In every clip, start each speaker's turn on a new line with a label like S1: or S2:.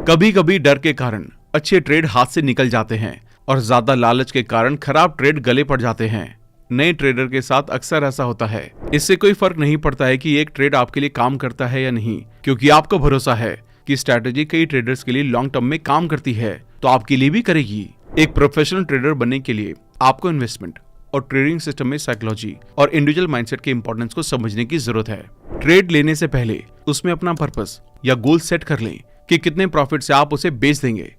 S1: कभी कभी डर के कारण अच्छे ट्रेड हाथ से निकल जाते हैं और ज्यादा लालच के कारण खराब ट्रेड गले पड़ जाते हैं। नए ट्रेडर के साथ अक्सर ऐसा होता है। इससे कोई फर्क नहीं पड़ता है कि एक ट्रेड आपके लिए काम करता है या नहीं, क्योंकि आपको भरोसा है कि स्ट्रैटेजी कई ट्रेडर्स के लिए लॉन्ग टर्म में काम करती है तो आपके लिए भी करेगी। एक प्रोफेशनल ट्रेडर बनने के लिए आपको इन्वेस्टमेंट और ट्रेडिंग सिस्टम में साइकोलॉजी और इंडिविजुअल माइंडसेट के इंपॉर्टेंस को समझने की जरूरत है। ट्रेड लेने से पहले उसमें अपना पर्पस या गोल सेट कर लें कि कितने प्रॉफिट से आप उसे बेच देंगे।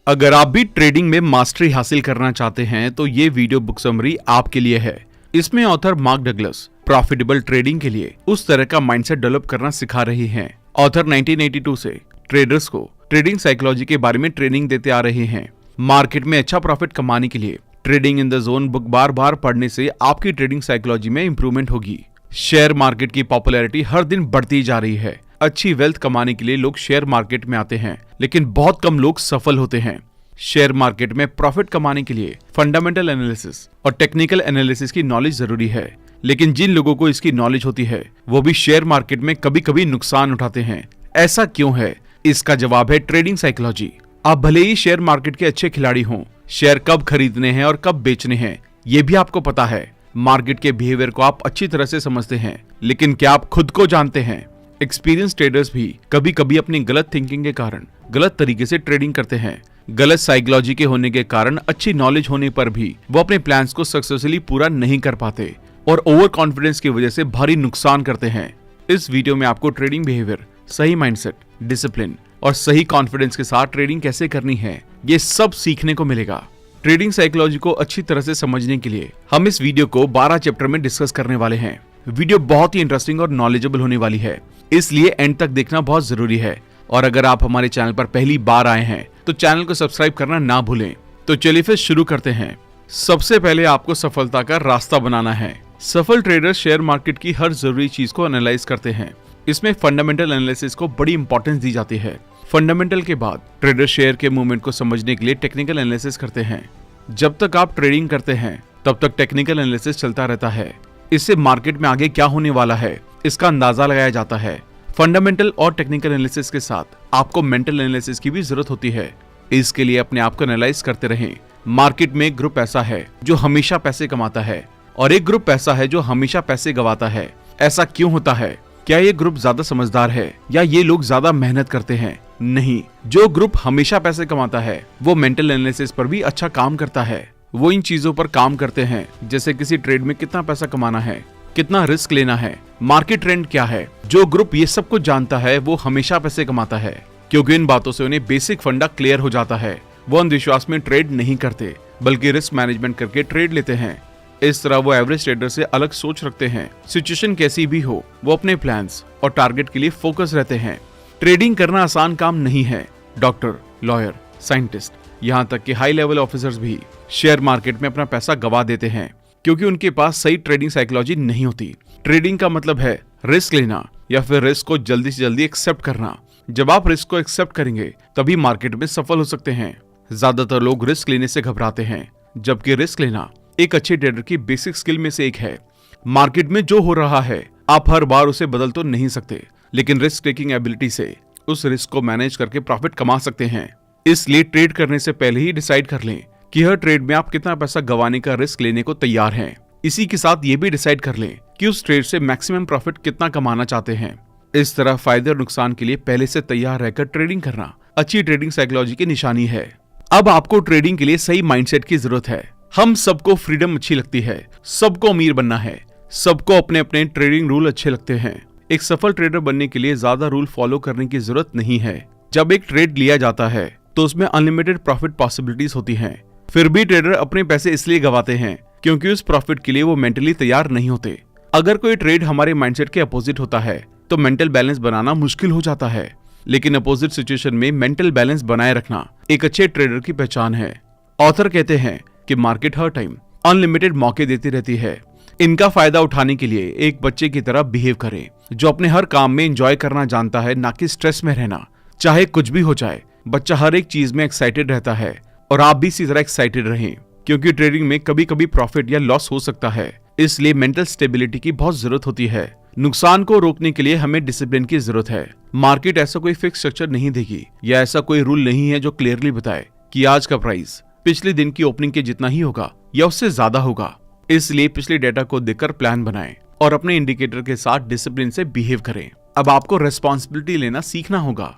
S1: अगर आप भी ट्रेडिंग में मास्टरी हासिल करना चाहते हैं तो ये वीडियो बुक समरी आपके लिए है। इसमें author mark Douglas profitable trading के लिए उस तरह का माइंडसेट डेवलप करना सिखा रही हैं। ऑथर 1982 से ट्रेडर्स को ट्रेडिंग साइकोलॉजी के बारे में ट्रेनिंग देते आ रहे हैं। मार्केट में अच्छा प्रॉफिट कमाने के लिए trading in the zone book बार बार पढ़ने से आपकी ट्रेडिंग साइकोलॉजी में इंप्रूवमेंट होगी। शेयर मार्केट की पॉपुलैरिटी हर दिन बढ़ती जा रही है। अच्छी वेल्थ कमाने के लिए लोग शेयर मार्केट में आते हैं, लेकिन बहुत कम लोग सफल होते हैं। शेयर मार्केट में प्रॉफिट कमाने के लिए फंडामेंटल एनालिसिस और टेक्निकल एनालिसिस की नॉलेज जरूरी है, लेकिन जिन लोगों को इसकी नॉलेज होती है वो भी शेयर मार्केट में कभी कभी नुकसान उठाते हैं। ऐसा क्यों है? इसका जवाब है ट्रेडिंग साइकोलॉजी। आप भले ही शेयर मार्केट के अच्छे खिलाड़ी हों, शेयर कब खरीदने हैं और कब बेचने हैं ये भी आपको पता है। मार्केट के बिहेवियर को आप अच्छी तरह से समझते हैं, लेकिन क्या आप खुद को जानते हैं? एक्सपीरियंस ट्रेडर्स भी कभी कभी अपनी गलत थिंकिंग के कारण गलत तरीके से ट्रेडिंग करते हैं। गलत साइकोलॉजी के होने के कारण अच्छी नॉलेज होने पर भी वो अपने प्लान्स को सक्सेसफुली पूरा नहीं कर पाते और ओवर कॉन्फिडेंस की वजह से भारी नुकसान करते हैं। इस वीडियो में आपको ट्रेडिंग बिहेवियर, सही माइंडसेट, डिसिप्लिन और सही कॉन्फिडेंस के साथ ट्रेडिंग कैसे करनी है ये सब सीखने को मिलेगा। ट्रेडिंग साइकोलॉजी को अच्छी तरह से समझने के लिए हम इस वीडियो को 12 चैप्टर में डिस्कस करने वाले हैं। वीडियो बहुत ही इंटरेस्टिंग और नॉलेजेबल होने वाली है, इसलिए एंड तक देखना बहुत जरूरी है। और अगर आप हमारे चैनल पर पहली बार आए हैं तो चैनल को सब्सक्राइब करना ना भूलें। तो चलिए फिर शुरू करते हैं। सबसे पहले आपको सफलता का रास्ता बनाना है। सफल ट्रेडर शेयर मार्केट की हर जरूरी चीज को एनालाइज करते हैं। इसमें फंडामेंटल एनालिसिस को बड़ी इंपॉर्टेंस दी जाती है। फंडामेंटल के बाद ट्रेडर शेयर के मूवमेंट को समझने के लिए टेक्निकल एनालिसिस करते हैं। जब तक आप ट्रेडिंग करते हैं तब तक टेक्निकल एनालिसिस चलता रहता है। इससे मार्केट में आगे क्या होने वाला है इसका अंदाजा लगाया जाता है। फंडामेंटल और टेक्निकल एनालिसिस के साथ आपको मेंटल एनालिसिस की भी जरूरत होती है। इसके लिए अपने आप को एनालाइज करते रहें। मार्केट में एक ग्रुप ऐसा है जो हमेशा पैसे कमाता है और एक ग्रुप ऐसा है जो हमेशा पैसे गंवाता है। ऐसा क्यों होता है? क्या ये ग्रुप ज्यादा समझदार है या ये लोग ज्यादा मेहनत करते हैं? नहीं, जो ग्रुप हमेशा पैसे कमाता है वो मेंटल एनालिसिस पर भी अच्छा काम करता है। वो इन चीजों पर काम करते हैं जैसे किसी ट्रेड में कितना पैसा कमाना है, कितना रिस्क लेना है, मार्केट ट्रेंड क्या है। जो ग्रुप ये सब कुछ जानता है वो हमेशा पैसे कमाता है, क्योंकि इन बातों से उन्हें बेसिक फंडा क्लियर हो जाता है। वो अंधविश्वास में ट्रेड नहीं करते बल्कि रिस्क मैनेजमेंट करके ट्रेड लेते हैं। इस तरह वो एवरेज ट्रेडर से अलग सोच रखते हैं। सिचुएशन कैसी भी हो वो अपने प्लान्स और टारगेट के लिए फोकस रहते हैं। ट्रेडिंग करना आसान काम नहीं है। डॉक्टर, लॉयर, साइंटिस्ट, यहाँ तक कि हाई लेवल ऑफिसर्स भी शेयर मार्केट में अपना पैसा गवा देते हैं क्योंकि उनके पास सही ट्रेडिंग साइकोलॉजी नहीं होती। ट्रेडिंग का मतलब है रिस्क लेना या फिर रिस्क को जल्दी से जल्दी एक्सेप्ट करना। जब आप रिस्क को एक्सेप्ट करेंगे तभी मार्केट में सफल हो सकते हैं। ज्यादातर लोग रिस्क लेने से घबराते हैं, जबकि रिस्क लेना एक अच्छे ट्रेडर की बेसिक स्किल में से एक है। मार्केट में जो हो रहा है आप हर बार उसे बदल तो नहीं सकते, लेकिन रिस्क टेकिंग एबिलिटी से उस रिस्क को मैनेज करके प्रॉफिट कमा सकते हैं। इसलिए ट्रेड करने से पहले ही डिसाइड कर लें कि हर ट्रेड में आप कितना पैसा गंवाने का रिस्क लेने को तैयार हैं। इसी के साथ ये भी डिसाइड कर लें कि उस ट्रेड से मैक्सिमम प्रॉफिट कितना कमाना चाहते हैं। इस तरह फायदे और नुकसान के लिए पहले से तैयार रहकर ट्रेडिंग करना अच्छी ट्रेडिंग साइकोलॉजी की निशानी है। अब आपको ट्रेडिंग के लिए सही माइंडसेट की जरूरत है। हम सबको फ्रीडम अच्छी लगती है, सबको अमीर बनना है, सबको अपने अपने ट्रेडिंग रूल अच्छे लगते हैं। एक सफल ट्रेडर बनने के लिए ज्यादा रूल फॉलो करने की जरूरत नहीं है। जब एक ट्रेड लिया जाता है तो उसमें अनलिमिटेड प्रॉफिट पॉसिबिलिटीज होती हैं। फिर भी ट्रेडर अपने पैसे इसलिए गंवाते हैं क्योंकि उस प्रॉफिट के लिए वो मेंटली तैयार नहीं होते। अगर कोई ट्रेड हमारे माइंडसेट के अपोजिट होता है तो मेंटल बैलेंस बनाना मुश्किल हो जाता है, लेकिन अपोजिट सिचुएशन में मेंटल बैलेंस बनाए रखना एक अच्छे ट्रेडर की पहचान है। ऑथर कहते हैं कि मार्केट हर टाइम अनलिमिटेड मौके देती रहती है। इनका फायदा उठाने के लिए एक बच्चे की तरह बिहेव करें जो अपने हर काम में एंजॉय करना जानता है, ना कि स्ट्रेस में रहना। चाहे कुछ भी हो जाए, बच्चा हर एक चीज में एक्साइटेड रहता है और आप भी इसी तरह एक्साइटेड रहें, क्योंकि ट्रेडिंग में कभी कभी प्रॉफिट या लॉस हो सकता है। इसलिए मेंटल स्टेबिलिटी की बहुत जरूरत होती है। नुकसान को रोकने के लिए हमें डिसिप्लिन की जरूरत है। मार्केट ऐसा कोई फिक्स स्ट्रक्चर नहीं देगी या ऐसा कोई रूल नहीं है जो क्लियरली बताए कि आज का प्राइस पिछले दिन की ओपनिंग के जितना ही होगा या उससे ज्यादा होगा। इसलिए पिछले डेटा को देखकर प्लान बनाएं और अपने इंडिकेटर के साथ डिसिप्लिन से बिहेव करें। अब आपको रेस्पॉन्सिबिलिटी लेना सीखना होगा।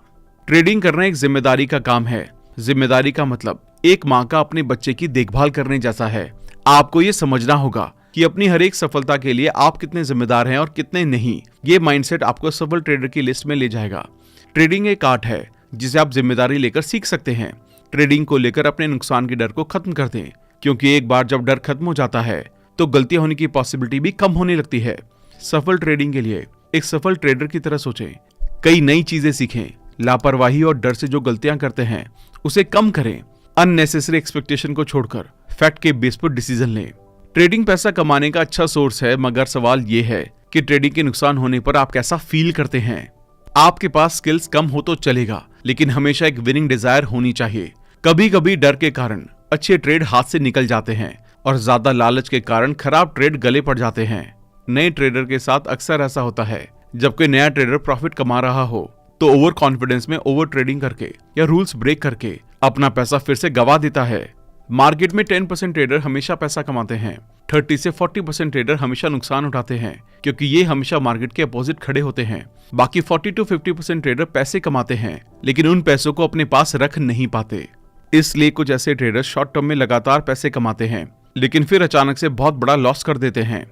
S1: ट्रेडिंग करना एक जिम्मेदारी का काम है। जिम्मेदारी का मतलब एक माँ का अपने बच्चे की देखभाल करने जैसा है। आपको ये समझना होगा कि अपनी हर एक सफलता के लिए आप कितने जिम्मेदार हैं और कितने नहीं। ये माइंडसेट आपको सफल ट्रेडर की लिस्ट में ले जाएगा। ट्रेडिंग एक आर्ट है जिसे आप जिम्मेदारी लेकर सीख सकते हैं। ट्रेडिंग को लेकर अपने नुकसान के डर को खत्म कर दें, क्योंकि एक बार जब डर खत्म हो जाता है तो गलतियां होने की पॉसिबिलिटी भी कम होने लगती है। सफल ट्रेडिंग के लिए एक सफल ट्रेडर की तरह सोचें, कई नई चीजें सीखें, लापरवाही और डर से जो गलतियां करते हैं उसे कम करें, अननेसेसरी एक्सपेक्टेशन को छोड़कर फैक्ट के बेस पर डिसीजन लें। ट्रेडिंग पैसा कमाने का अच्छा सोर्स है, मगर सवाल ये है कि ट्रेडिंग के नुकसान होने पर आप कैसा फील करते हैं। आपके पास स्किल्स कम हो तो चलेगा, लेकिन हमेशा एक विनिंग डिजायर होनी चाहिए। कभी कभी डर के कारण अच्छे ट्रेड हाथ से निकल जाते हैं और ज्यादा लालच के कारण खराब ट्रेड गले पड़ जाते हैं। नए ट्रेडर के साथ अक्सर ऐसा होता है। जब कोई नया ट्रेडर प्रॉफिट कमा रहा हो तो ओवर कॉन्फिडेंस में ओवर ट्रेडिंग करके या रूल्स ब्रेक करके अपना पैसा फिर से गवा देता है। मार्केट में 10% ट्रेडर हमेशा पैसा कमाते हैं, 30 से 40% ट्रेडर हमेशा नुकसान उठाते हैं, क्योंकि ये हमेशा मार्केट के अपोजिट खड़े होते हैं। बाकी 40 to 50% ट्रेडर पैसे कमाते हैं, लेकिन उन पैसों को अपने पास रख नहीं पाते। इसलिए कुछ ऐसे ट्रेडर शॉर्ट टर्म में लगातार पैसे कमाते हैं, लेकिन फिर अचानक से बहुत बड़ा लॉस कर देते हैं।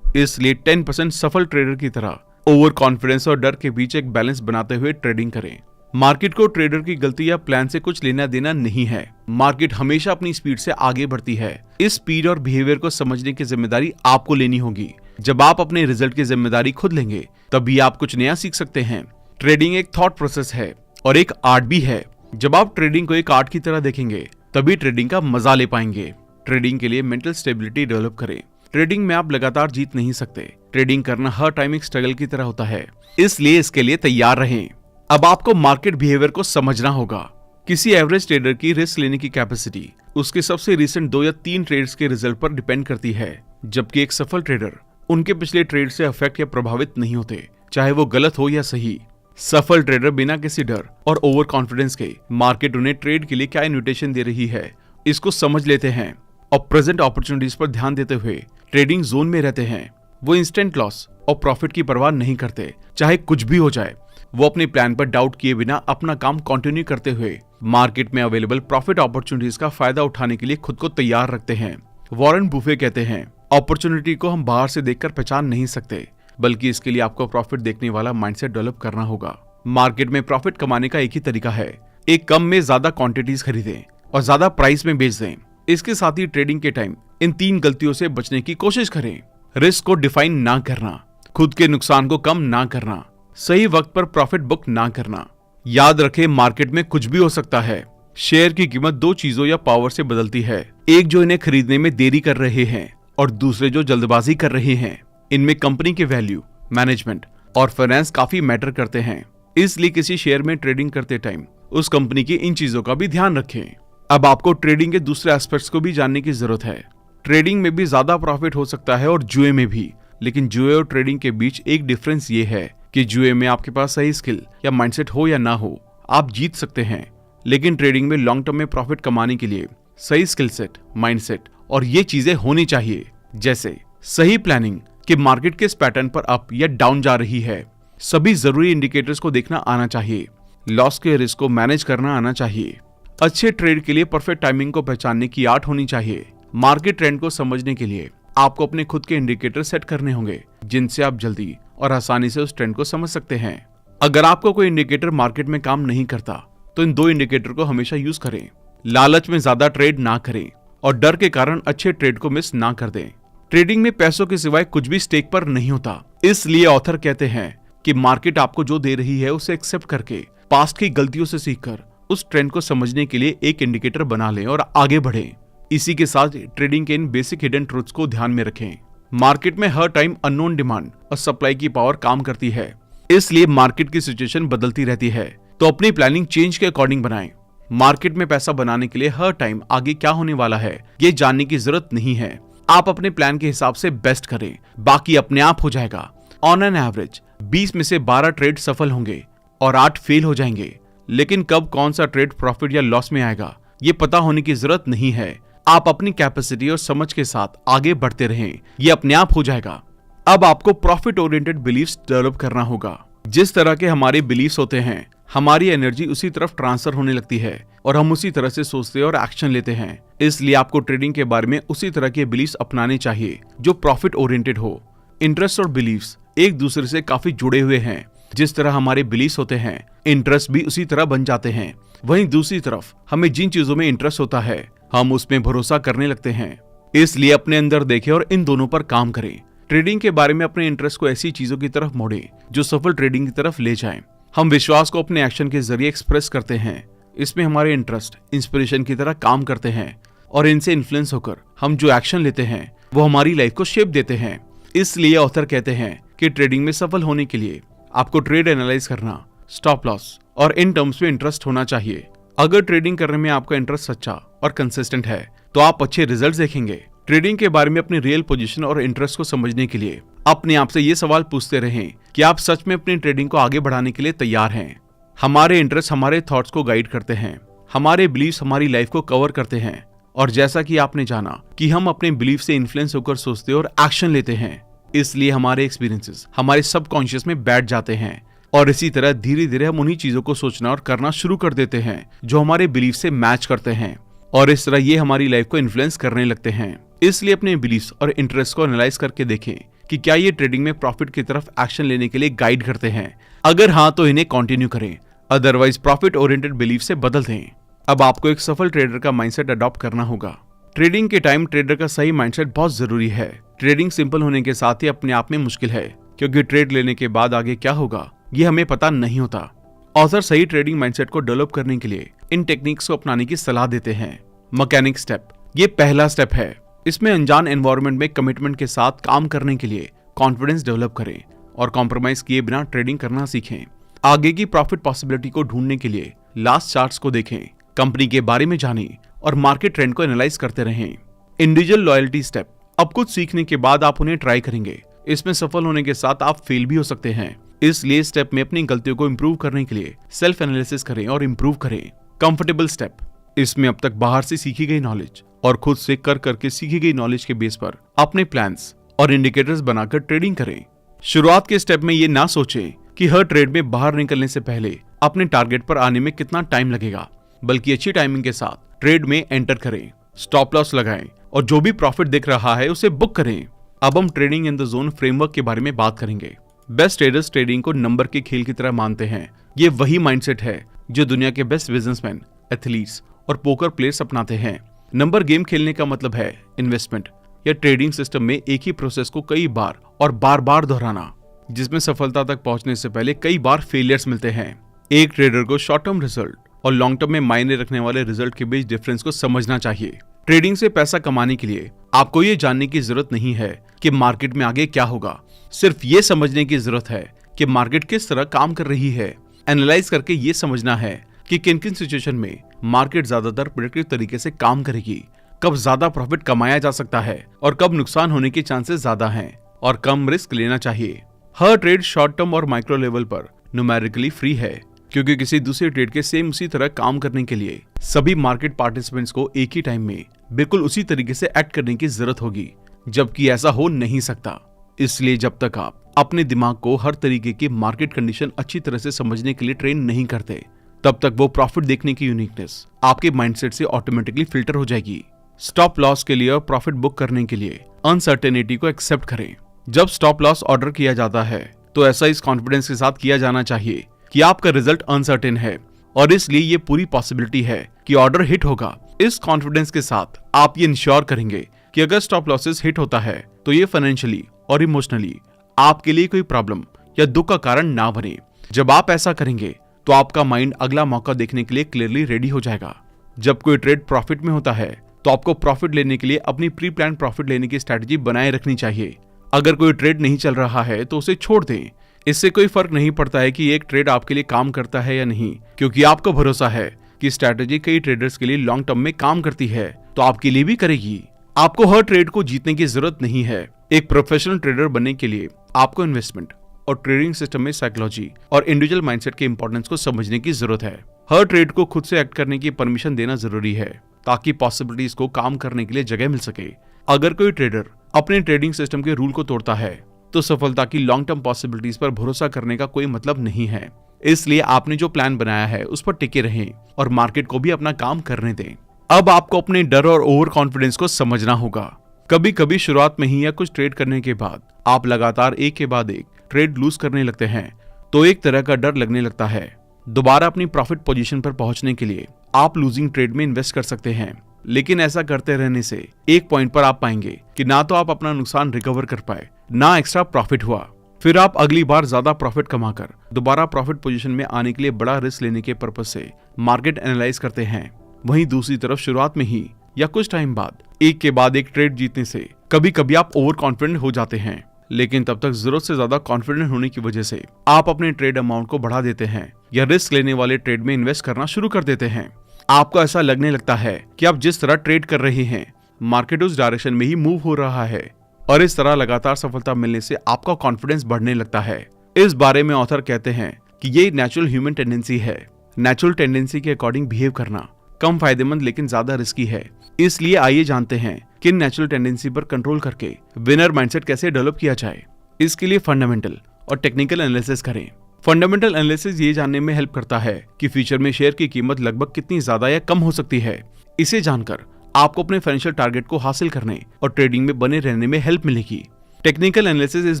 S1: इसलिए 10% सफल ट्रेडर की तरह ओवर कॉन्फिडेंस और डर के बीच एक बैलेंस बनाते हुए ट्रेडिंग करें। मार्केट को ट्रेडर की गलती या प्लान से कुछ लेना देना नहीं है। मार्केट हमेशा अपनी स्पीड से आगे बढ़ती है। इस स्पीड और बिहेवियर को समझने की जिम्मेदारी आपको लेनी होगी। जब आप अपने रिजल्ट की जिम्मेदारी खुद लेंगे तभी आप कुछ नया सीख सकते हैं। ट्रेडिंग एक थॉट प्रोसेस है और एक आर्ट भी है। जब आप ट्रेडिंग को एक आर्ट की तरह देखेंगे तभी ट्रेडिंग का मजा ले पाएंगे। ट्रेडिंग के लिए मेंटल स्टेबिलिटी डेवलप करें। ट्रेडिंग में आप लगातार जीत नहीं सकते। ट्रेडिंग करना हर टाइम एक स्ट्रगल की तरह होता है, इसलिए इसके लिए तैयार रहें। अब आपको मार्केट बिहेवियर को समझना होगा। किसी एवरेज ट्रेडर की रिस्क लेने की कैपेसिटी उसके सबसे रिसेंट 2 या 3 ट्रेड्स के रिजल्ट पर डिपेंड करती है, जबकि एक सफल ट्रेडर उनके पिछले ट्रेड से अफेक्ट या प्रभावित नहीं होते, चाहे वो गलत हो या सही। सफल ट्रेडर बिना किसी डर और ओवर कॉन्फिडेंस के मार्केट उन्हें ट्रेड के लिए क्या इन्विटेशन दे रही है इसको समझ लेते हैं और प्रेजेंट अपॉर्चुनिटीज पर ध्यान देते हुए ट्रेडिंग जोन में रहते हैं। वो इंस्टेंट लॉस और प्रॉफिट की परवाह नहीं करते, चाहे कुछ भी हो जाए। वो अपने प्लान पर डाउट किए बिना अपना काम कंटिन्यू करते हुए मार्केट में अवेलेबल प्रॉफिट अपॉर्चुनिटीज का फायदा उठाने के लिए खुद को तैयार रखते हैं। वॉरेन बुफे कहते हैं, अपॉर्चुनिटी को हम बाहर से देखकर पहचान नहीं सकते, बल्कि इसके लिए आपको प्रॉफिट देखने वाला माइंडसेट डेवलप करना होगा। मार्केट में प्रॉफिट कमाने का एक ही तरीका है, एक कम में ज्यादा क्वांटिटीज खरीदें और ज्यादा प्राइस में बेच दें। इसके साथ ही ट्रेडिंग के टाइम इन 3 गलतियों से बचने की कोशिश करें। रिस्क को डिफाइन ना करना, खुद के नुकसान को कम ना करना, सही वक्त पर प्रॉफिट बुक ना करना। याद रखें, मार्केट में कुछ भी हो सकता है। शेयर की कीमत 2 चीजों या पावर से बदलती है, एक जो इन्हें खरीदने में देरी कर रहे हैं और दूसरे जो जल्दबाजी कर रहे हैं। इनमें कंपनी के वैल्यू, मैनेजमेंट और फाइनेंस काफी मैटर करते हैं। इसलिए किसी शेयर में ट्रेडिंग करते टाइम उस कंपनी की इन चीजों का भी ध्यान रखें। अब आपको ट्रेडिंग के दूसरे एस्पेक्ट्स को भी जानने की जरूरत है। ट्रेडिंग में भी ज्यादा प्रॉफिट हो सकता है और जुए में भी, लेकिन जुए और ट्रेडिंग के बीच एक डिफरेंस ये है कि जुए में आपके पास सही स्किल या माइंडसेट हो या ना हो, आप जीत सकते हैं। लेकिन ट्रेडिंग में लॉन्ग टर्म में प्रॉफिट कमाने के लिए सही स्किल सेट, माइंडसेट और ये चीजें होनी चाहिए, जैसे सही प्लानिंग कि मार्केट किस पैटर्न पर अप या डाउन जा रही है, सभी जरूरी इंडिकेटर्स को देखना आना चाहिए, लॉस के रिस्क को मैनेज करना आना चाहिए। अच्छे ट्रेड के लिए परफेक्ट टाइमिंग को पहचानने की आर्ट होनी चाहिए। मार्केट ट्रेंड को समझने के लिए आपको अपने खुद के इंडिकेटर सेट करने होंगे, जिनसे आप जल्दी और आसानी से उस ट्रेंड को समझ सकते हैं। अगर आपको कोई इंडिकेटर मार्केट में काम नहीं करता तो इन 2 इंडिकेटर को हमेशा यूज करें। लालच में ज्यादा ट्रेड ना करें और डर के कारण अच्छे ट्रेड को मिस ना कर दें। ट्रेडिंग में पैसों के सिवाय कुछ भी स्टेक पर नहीं होता, इसलिए ऑथर कहते हैं कि मार्केट आपको जो दे रही है उसे एक्सेप्ट करके पास्ट की गलतियों से सीखकर उस ट्रेंड को समझने के लिए एक इंडिकेटर बना लें और आगे बढ़ें। इसी के साथ ट्रेडिंग के इन बेसिक हिडन ट्रूथ्स को ध्यान में रखें। मार्केट में हर टाइम अननोन डिमांड और सप्लाई की पावर काम करती है, इसलिए मार्केट की सिचुएशन बदलती रहती है, तो अपनी प्लानिंग चेंज के अकॉर्डिंग बनाएं। मार्केट में पैसा बनाने के लिए हर टाइम आगे क्या होने वाला है ये जानने की जरूरत नहीं है। आप अपने प्लान के हिसाब से बेस्ट करें, बाकी अपने आप हो जाएगा। ऑन एन एवरेज 20 में से 12 ट्रेड सफल होंगे और 8 फेल हो जाएंगे। लेकिन कब कौन सा ट्रेड प्रॉफिट या लॉस में आएगा ये पता होने की जरूरत नहीं है। आप अपनी कैपेसिटी और समझ के साथ आगे बढ़ते रहें, ये अपने आप हो जाएगा। अब आपको प्रॉफिट ओरिएंटेड बिलीफ्स डेवलप करना होगा। जिस तरह के हमारे बिलीफ्स होते हैं, हमारी एनर्जी उसी तरफ ट्रांसफर होने लगती है और हम उसी तरह से सोचते और एक्शन लेते हैं। इसलिए आपको ट्रेडिंग के बारे में उसी तरह के बिलीफ्स अपनाने चाहिए जो प्रॉफिट ओरिएंटेड हो। इंटरेस्ट और बिलीफ्स एक दूसरे से काफी जुड़े हुए हैं। जिस तरह हमारे बिलीफ्स होते हैं, इंटरेस्ट भी उसी तरह बन जाते हैं। वहीं दूसरी तरफ हमें जिन चीजों में इंटरेस्ट होता है, हम उसमें भरोसा करने लगते हैं। इसलिए अपने अंदर देखें और इन दोनों पर काम करें। ट्रेडिंग के बारे में अपने इंटरेस्ट को ऐसी चीजों की तरफ मोड़े जो सफल ट्रेडिंग की तरफ ले जाएं। हम विश्वास को अपने एक्शन के जरिए एक्सप्रेस करते हैं। इसमें हमारे इंटरेस्ट इंस्पिरेशन की तरह काम करते हैं और इनसे इन्फ्लुएंस होकर हम जो एक्शन लेते हैं वो हमारी लाइफ को शेप देते हैं। इसलिए ऑथर कहते हैं कि ट्रेडिंग में सफल होने के लिए आपको ट्रेड एनालाइज करना, स्टॉप लॉस और इन टर्म्स में इंटरेस्ट होना चाहिए। अगर ट्रेडिंग करने में आपका इंटरेस्ट सच्चा और कंसिस्टेंट है तो आप अच्छे रिजल्ट्स देखेंगे। ट्रेडिंग के बारे में अपनी रियल पोजीशन और इंटरेस्ट को समझने के लिए अपने आप से ये सवाल पूछते रहें कि आप सच में अपनी ट्रेडिंग को आगे बढ़ाने के लिए तैयार हैं। हमारे इंटरेस्ट हमारे थॉट्स को गाइड करते हैं, हमारे बिलीव्स हमारी लाइफ को कवर करते हैं। और जैसा कि आपने जाना कि हम अपने बिलीफ से इन्फ्लुएंस होकर सोचते और एक्शन लेते हैं, इसलिए हमारे एक्सपीरियंसेस हमारे सबकॉन्शियस में बैठ जाते हैं और इसी तरह धीरे धीरे हम उन्हीं चीजों को सोचना और करना शुरू कर देते हैं जो हमारे बिलीफ से मैच करते हैं और इस तरह ये हमारी लाइफ को इन्फ्लुएंस करने लगते हैं। इसलिए अपने बिलीफ्स और इंटरेस्ट को एनालाइज करके देखें कि क्या ये ट्रेडिंग में प्रॉफिट की तरफ एक्शन लेने के लिए गाइड करते हैं। अगर हाँ तो इन्हें कंटिन्यू करें, अदरवाइज प्रॉफिट ओरिएंटेड बिलीफ से बदल दें। अब आपको एक सफल ट्रेडर का माइंडसेट अडॉप्ट करना होगा। ट्रेडिंग के टाइम ट्रेडर का सही माइंडसेट बहुत जरूरी है। ट्रेडिंग सिंपल होने के साथ ही अपने आप में मुश्किल है, क्योंकि ट्रेड लेने के बाद आगे क्या होगा ये हमें पता नहीं होता। ऑथर सही ट्रेडिंग माइंडसेट को डेवलप करने के लिए इन टेक्निक्स को अपनाने की सलाह देते हैं। मैकेनिक स्टेप, ये पहला स्टेप है। इसमें अनजान एनवायरनमेंट में कमिटमेंट के साथ काम करने के लिए कॉन्फिडेंस डेवलप करें और कॉम्प्रोमाइज किए बिना ट्रेडिंग करना सीखें। आगे की प्रॉफिट पॉसिबिलिटी को ढूंढने के लिए लास्ट चार्ट्स को देखें, कंपनी के बारे में जानें और मार्केट ट्रेंड को एनालाइज करते रहें। इंडिविजुअल लॉयल्टी स्टेप, अब कुछ सीखने के बाद आप उन्हें ट्राई करेंगे। इसमें सफल होने के साथ आप फेल भी हो सकते हैं, इसलिए स्टेप में अपनी गलतियों को इम्प्रूव करने के लिए सेल्फ एनालिसिस करें और इम्प्रूव करें। कंफर्टेबल स्टेप, इसमें अब तक बाहर से सीखी गई नॉलेज और खुद से कर करके सीखी गई नॉलेज के बेस पर अपने प्लान्स और इंडिकेटर्स बनाकर ट्रेडिंग करें। शुरुआत के स्टेप में ये ना सोचें कि हर ट्रेड में बाहर निकलने से पहले अपने टारगेट पर आने में कितना टाइम लगेगा, बल्कि अच्छी टाइमिंग के साथ ट्रेड में एंटर करें, स्टॉप लॉस लगाएं और जो भी प्रॉफिट दिख रहा है उसे बुक करें। अब हम trading in the zone framework के बारे में बात करेंगे। बेस्ट ट्रेडर्स ट्रेडिंग को नंबर के खेल की तरह मानते हैं। ये वही माइंडसेट है जो दुनिया के बेस्ट बिजनेसमैन, एथलीट्स और पोकर प्लेयर्स अपनाते हैं। नंबर गेम खेलने का मतलब है इन्वेस्टमेंट या ट्रेडिंग सिस्टम में एक ही प्रोसेस को कई बार और बार बार दोहराना, जिसमें सफलता तक पहुंचने से पहले कई बार फेलियर्स मिलते हैं। एक ट्रेडर को शॉर्ट टर्म रिजल्ट और लॉन्ग टर्म में मायने रखने वाले रिजल्ट के बीच डिफरेंस को समझना चाहिए। ट्रेडिंग से पैसा कमाने के लिए आपको ये जानने की जरूरत नहीं है कि मार्केट में आगे क्या होगा, सिर्फ ये समझने की जरूरत है कि मार्केट किस तरह काम कर रही है। एनालाइज करके ये समझना है कि किन किन सिचुएशन में मार्केट ज्यादातर प्रेडिक्टिव तरीके से काम करेगी, कब ज्यादा प्रॉफिट कमाया जा सकता है और कब नुकसान होने के चांसेस ज्यादा हैं और कम रिस्क लेना चाहिए। हर ट्रेड शॉर्ट टर्म और माइक्रो लेवल पर न्यूमेरिकली फ्री है, क्योंकि किसी दूसरे ट्रेड के सेम उसी तरह काम करने के लिए सभी मार्केट पार्टिसिपेंट्स को एक ही टाइम में बिल्कुल उसी तरीके से एक्ट करने की जरूरत होगी, जबकि ऐसा हो नहीं सकता। इसलिए जब तक आप अपने दिमाग को हर तरीके की मार्केट कंडीशन अच्छी तरह से समझने के लिए ट्रेन नहीं करते, तब तक वो प्रॉफिट देखने की यूनिकनेस आपके माइंडसेट से ऑटोमेटिकली फिल्टर हो जाएगी। स्टॉप लॉस के लिए और प्रॉफिट बुक करने के लिए अनसर्टेनिटी को एक्सेप्ट करें। जब स्टॉप लॉस ऑर्डर किया जाता है तो ऐसा इस कॉन्फिडेंस के साथ किया जाना चाहिए कि आपका रिजल्ट अनसर्टेन है और इसलिए ये पूरी पॉसिबिलिटी है कि ऑर्डर हिट होगा। इस कॉन्फिडेंस के साथ आप ये इंश्योर करेंगे कि अगर स्टॉप लॉसेस हिट होता है तो ये फाइनेंशियली और इमोशनली आपके लिए कोई प्रॉब्लम या दुख का कारण ना बने। जब आप ऐसा करेंगे तो आपका माइंड अगला मौका देखने के लिए क्लियरली रेडी हो जाएगा। जब कोई ट्रेड प्रॉफिट में होता है तो आपको प्रॉफिट लेने के लिए अपनी प्री प्लान प्रॉफिट लेने की स्ट्रेटजी बनाए रखनी चाहिए। अगर कोई ट्रेड नहीं चल रहा है तो उसे छोड़ दें। इससे कोई फर्क नहीं पड़ता है कि एक ट्रेड आपके लिए काम करता है या नहीं, क्योंकि आपको भरोसा है कि स्ट्रैटेजी कई ट्रेडर्स के लिए लॉन्ग टर्म में काम करती है तो आपके लिए भी करेगी। आपको हर ट्रेड को जीतने की जरूरत नहीं है। एक प्रोफेशनल ट्रेडर बनने के लिए आपको इन्वेस्टमेंट और ट्रेडिंग सिस्टम में साइकोलॉजी और इंडिविजुअल माइंडसेट के इंपॉर्टेंस को समझने की जरूरत है। हर ट्रेड को खुद से एक्ट करने की परमिशन देना जरूरी है ताकि पॉसिबिलिटीज को काम करने के लिए जगह मिल सके। अगर कोई ट्रेडर अपने ट्रेडिंग सिस्टम के रूल को तोड़ता है तो सफलता की लॉन्ग टर्म पॉसिबिलिटीज पर भरोसा करने का कोई मतलब नहीं है। इसलिए आपने जो प्लान बनाया है उस पर टिके रहें और मार्केट को भी अपना काम करने दें। अब आपको अपने डर और ओवर कॉन्फिडेंस को समझना होगा। कभी कभी शुरुआत में ही या कुछ ट्रेड करने के बाद आप लगातार एक के बाद एक ट्रेड लूज करने लगते हैं तो एक तरह का डर लगने लगता है। दोबारा अपनी प्रॉफिट पोजीशन पर पहुंचने के लिए आप लूजिंग ट्रेड में इन्वेस्ट कर सकते हैं, लेकिन ऐसा करते रहने से एक पॉइंट पर आप पाएंगे कि ना तो आप अपना नुकसान रिकवर कर पाए, ना एक्स्ट्रा प्रॉफिट हुआ। फिर आप अगली बार ज्यादा प्रॉफिट कमाकर दोबारा प्रॉफिट पोजीशन में आने के लिए बड़ा रिस्क लेने के पर्पज से मार्केट एनालाइज करते हैं। वहीं दूसरी तरफ शुरुआत में ही या कुछ टाइम बाद एक के बाद एक ट्रेड जीतने से कभी कभी आप ओवर कॉन्फिडेंट हो जाते हैं, लेकिन तब तक जरूरत से ज्यादा कॉन्फिडेंट होने की वजह से आप अपने ट्रेड अमाउंट को बढ़ा देते हैं या रिस्क लेने वाले ट्रेड में इन्वेस्ट करना शुरू कर देते हैं। आपको ऐसा लगने लगता है कि आप जिस तरह ट्रेड कर रहे हैं मार्केट उस डायरेक्शन में ही मूव हो रहा है और इस तरह लगातार सफलता मिलने से आपका कॉन्फिडेंस बढ़ने लगता है। इस बारे में ऑथर कहते हैं कि ये नेचुरल ह्यूमन टेंडेंसी है। नेचुरल टेंडेंसी के अकॉर्डिंग बिहेव करना कम फायदेमंद लेकिन ज्यादा रिस्की है। इसलिए आइए जानते हैं कि नेचुरल टेंडेंसी पर कंट्रोल करके विनर माइंडसेट कैसे डेवलप किया जाए। इसके लिए फंडामेंटल और टेक्निकल एनालिसिस करें। फंडामेंटल एनालिसिस ये जानने में हेल्प करता है कि फ्यूचर में शेयर की कीमत लगभग कितनी ज्यादा या कम हो सकती है। इसे जानकर आपको अपने फाइनेंशियल टारगेट को हासिल करने और ट्रेडिंग में बने रहने में हेल्प मिलेगी। टेक्निकल एनालिसिस इस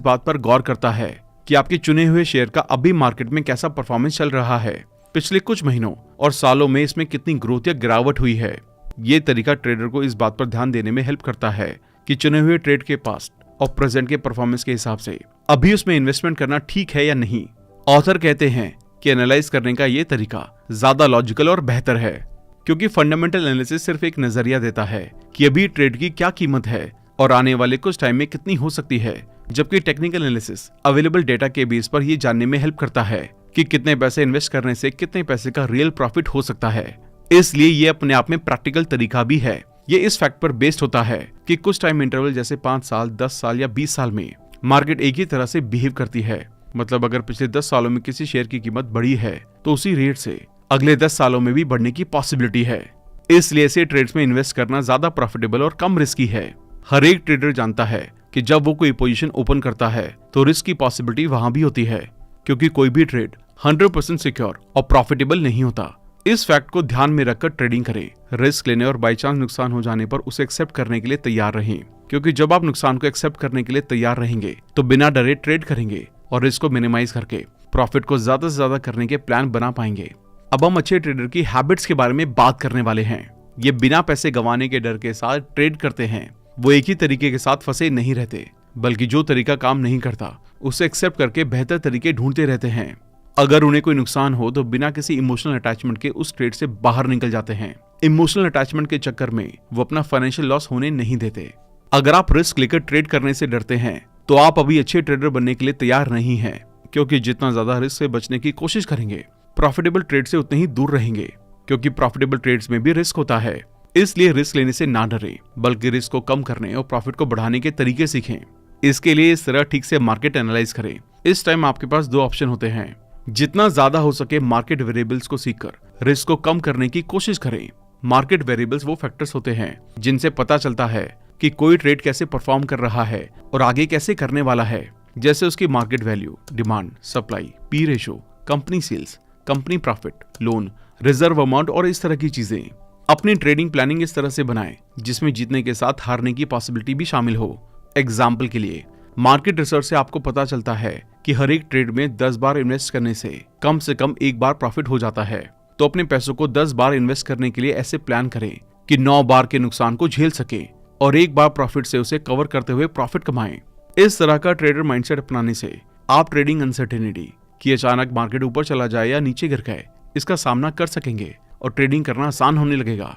S1: बात पर गौर करता है कि आपके चुने हुए शेयर का अभी मार्केट में कैसा परफॉर्मेंस चल रहा है, पिछले कुछ महीनों और सालों में इसमें कितनी ग्रोथ या गिरावट हुई है। ये तरीका ट्रेडर को इस बात पर ध्यान देने में हेल्प करता है कि चुने हुए ट्रेड के पास्ट और प्रेजेंट के परफॉर्मेंस के हिसाब से अभी उसमें इन्वेस्टमेंट करना ठीक है या नहीं। ऑथर कहते हैं कि एनालाइज करने का ये तरीका ज्यादा लॉजिकल और बेहतर है, क्योंकि फंडामेंटल एनालिसिस सिर्फ एक नजरिया देता है कि अभी ट्रेड की क्या कीमत है और आने वाले कुछ टाइम में कितनी हो सकती है, जबकि टेक्निकल एनालिसिस अवेलेबल डेटा के बेस पर यह जानने में हेल्प करता है कि कितने पैसे इन्वेस्ट करने से कितने पैसे का रियल प्रॉफिट हो सकता है। इसलिए ये अपने आप में प्रैक्टिकल तरीका भी है। ये इस फैक्ट पर बेस्ड होता है कि कुछ टाइम इंटरवल जैसे 5 साल, 10 साल या 20 साल में मार्केट एक ही तरह से बिहेव करती है। मतलब अगर पिछले 10 सालों में किसी शेयर की कीमत बढ़ी है तो उसी रेट से अगले 10 सालों में भी बढ़ने की पॉसिबिलिटी है। इसलिए ऐसे ट्रेड्स में इन्वेस्ट करना ज्यादा प्रॉफिटेबल और कम रिस्की है। हर एक ट्रेडर जानता है कि जब वो कोई पोजीशन ओपन करता है तो रिस्क की पॉसिबिलिटी वहां भी होती है, क्योंकि कोई भी ट्रेड 100% सिक्योर और प्रॉफिटेबल नहीं होता। इस फैक्ट को ध्यान में रखकर ट्रेडिंग करें। रिस्क लेने और बाई चांस नुकसान हो जाने पर उसे एक्सेप्ट करने के लिए तैयार रहें, क्योंकि जब आप नुकसान को एक्सेप्ट करने के लिए तैयार रहेंगे तो बिना डरे ट्रेड करेंगे और रिस्क को मिनिमाइज करके प्रॉफिट को ज्यादा से ज्यादा करने के प्लान बना पाएंगे। अब हम अच्छे ट्रेडर की हैबिट्स के बारे में बात करने वाले हैं। ये बिना पैसे गंवाने के डर के साथ ट्रेड करते हैं। वो एक ही तरीके के साथ फंसे नहीं रहते, बल्कि जो तरीका काम नहीं करता उसे एक्सेप्ट करके बेहतर तरीके ढूंढते रहते हैं। अगर उन्हें कोई नुकसान हो तो बिना किसी इमोशनल अटैचमेंट के उस ट्रेड से बाहर निकल जाते हैं। इमोशनल अटैचमेंट के चक्कर में वो अपना फाइनेंशियल लॉस होने नहीं देते। अगर आप रिस्क लेकर ट्रेड करने से डरते हैं तो आप अभी अच्छे ट्रेडर बनने के लिए तैयार नहीं हैं, क्योंकि जितना ज्यादा रिस्क से बचने की कोशिश करेंगे प्रॉफिटेबल ट्रेड से उतने ही दूर रहेंगे, क्योंकि प्रॉफिटेबल ट्रेड्स में भी रिस्क होता है। इसलिए रिस्क लेने से ना डरें, बल्कि रिस्क को कम करने और प्रॉफिट को बढ़ाने के तरीके सीखें। इसके लिए इस तरह ठीक से मार्केट एनालाइज करें। इस टाइम आपके पास 2 ऑप्शन होते हैं। जितना ज्यादा हो सके मार्केट वेरिएबल्स को सीखकर रिस्क को कम करने की कोशिश करें। मार्केट वेरिएबल्स वो फैक्टर्स होते हैं जिनसे पता चलता है कि कोई ट्रेड कैसे परफॉर्म कर रहा है और आगे कैसे करने वाला है, जैसे उसकी market value, demand, supply, P ratio, company sales, company profit, loan, reserve amount और इस तरह की चीजें। अपनी ट्रेडिंग प्लानिंग इस तरह से बनाएं जिसमें जीतने के साथ हारने की पॉसिबिलिटी भी शामिल हो। एग्जाम्पल के लिए मार्केट रिसर्च से आपको पता चलता है कि हर एक ट्रेड में 10 बार इन्वेस्ट करने से कम 1 बार प्रॉफिट हो जाता है। तो अपने पैसों को 10 बार इन्वेस्ट करने के लिए ऐसे प्लान करें कि 9 बार के नुकसान को झेल सके और 1 बार प्रॉफिट से उसे कवर करते हुए प्रॉफिट कमाएं। इस तरह का ट्रेडर माइंडसेट अपनाने से आप ट्रेडिंग अनसर्टेनिटी कि अचानक मार्केट ऊपर चला जाए या नीचे गिर गए इसका सामना कर सकेंगे और ट्रेडिंग करना आसान होने लगेगा।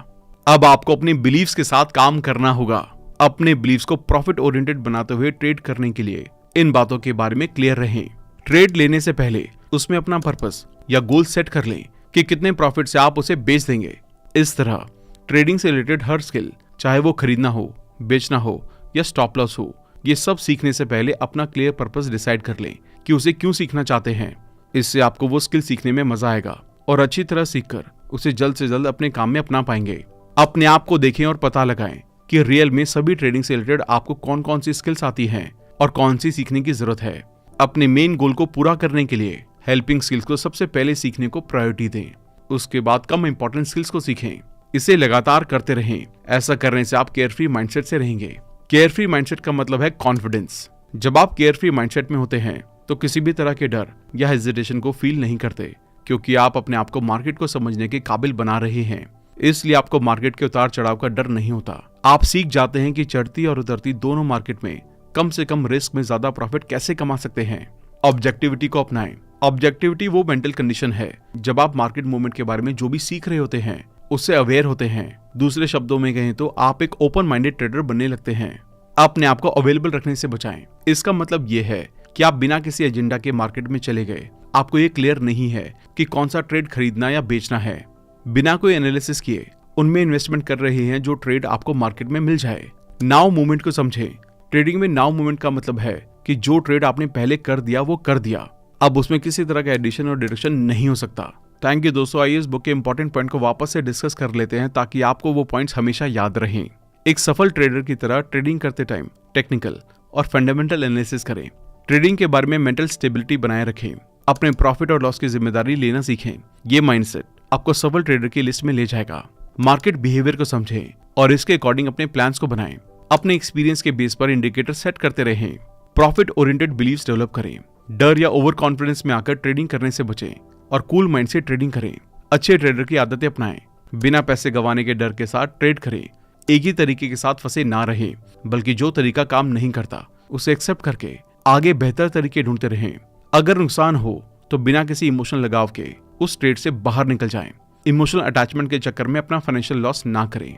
S1: अब आपको अपने बिलीव्स के साथ काम करना होगा। अपने बिलीव्स को प्रॉफिट ओरिएंटेड बनाते हुए ट्रेड करने के लिए इन बातों के बारे में क्लियर रहें। ट्रेड लेने से पहले उसमें अपना पर्पस या गोल सेट कर लें कि कितने प्रॉफिट से आप उसे बेच देंगे। इस तरह ट्रेडिंग से रिलेटेड हर स्किल, चाहे वो खरीदना हो, बेचना हो या स्टॉप लॉस हो, ये सब सीखने से पहले अपना क्लियर पर्पस डिसाइड कर लें कि उसे क्यों सीखना चाहते हैं। इससे आपको वो स्किल सीखने में मजा आएगा और अच्छी तरह सीखकर उसे जल्द से जल्द अपने काम में अपना पाएंगे। अपने आप को देखें और पता लगाएं कि रियल में सभी ट्रेडिंग से रिलेटेड आपको कौन कौन सी स्किल्स आती हैं और कौन सी सीखने की जरूरत है। अपने मेन गोल को पूरा करने के लिए हेल्पिंग स्किल्स को सबसे पहले सीखने को प्रायोरिटी दें। उसके बाद कम इंपॉर्टेंट स्किल्स को सीखें। इसे लगातार करते रहें। ऐसा करने से आप केयरफ्री माइंडसेट से रहेंगे। केयरफ्री माइंडसेट का मतलब है कॉन्फिडेंस। जब आप केयरफ्री माइंडसेट में होते हैं तो किसी भी तरह के डर या हेजिटेशन को फील नहीं करते, क्योंकि आप अपने आप को मार्केट को समझने के काबिल बना रहे हैं। इसलिए आपको मार्केट के उतार चढ़ाव का डर नहीं होता। आप सीख जाते हैं कि चढ़ती और उतरती दोनों मार्केट में कम से कम रिस्क में ज्यादा प्रॉफिट कैसे कमा सकते हैं। ऑब्जेक्टिविटी को अपनाएं। ऑब्जेक्टिविटी वो मेंटल कंडीशन है जब आप मार्केट मूवमेंट के बारे में जो भी सीख रहे होते हैं उससे अवेयर होते हैं। दूसरे शब्दों में कहें तो आप एक ओपन माइंडेड ट्रेडर बनने लगते हैं। अपने आप को अवेलेबल रखने से बचाएं। इसका मतलब ये है कि आप बिना किसी एजेंडा के मार्केट में चले गए। आपको ये क्लियर नहीं है कि कौन सा ट्रेड खरीदना या बेचना है। बिना कोई एनालिसिस किए उनमें इन्वेस्टमेंट कर रहे हैं जो ट्रेड आपको मार्केट में मिल जाए। नाउ मूवमेंट को समझें। ट्रेडिंग में नाउ मूवमेंट का मतलब है कि जो ट्रेड आपने पहले कर दिया वो कर दिया, अब उसमें किसी तरह का एडिशन और डिडक्शन नहीं हो सकता। थैंक यू दोस्तों। आइए इस बुक के इंपॉर्टेंट पॉइंट को वापस से डिस्कस कर लेते हैं ताकि आपको वो पॉइंट्स हमेशा याद रहें। एक सफल ट्रेडर की तरह ट्रेडिंग करते टाइम टेक्निकल और फंडामेंटल एनालिसिस करें। ट्रेडिंग के बारे में मेंटल स्टेबिलिटी बनाए रखें। अपने प्रॉफिट और लॉस की जिम्मेदारी लेना सीखें। ये माइंडसेट आपको सफल ट्रेडर की लिस्ट में ले जाएगा। मार्केट बिहेवियर को समझें और इसके अकॉर्डिंग अपने प्लान्स को बनाएं। अपने एक्सपीरियंस के बेस पर इंडिकेटर सेट करते रहें। प्रॉफिट ओरिएंटेड बिलीव्स डेवलप करें। डर या ओवर कॉन्फिडेंस में आकर ट्रेडिंग करने से बचें और कूल माइंड से ट्रेडिंग करें। अच्छे ट्रेडर की आदतें अपनाएं। बिना पैसे गंवाने के डर के साथ ट्रेड करें। एक ही तरीके के साथ फंसे ना रहें, बल्कि जो तरीका काम नहीं करता उसे एक्सेप्ट करके आगे बेहतर तरीके ढूंढते रहें। अगर नुकसान हो तो बिना किसी इमोशनल लगाव के उस ट्रेड से बाहर निकल जाएं। इमोशनल अटैचमेंट के चक्कर में अपना फाइनेंशियल लॉस ना करें।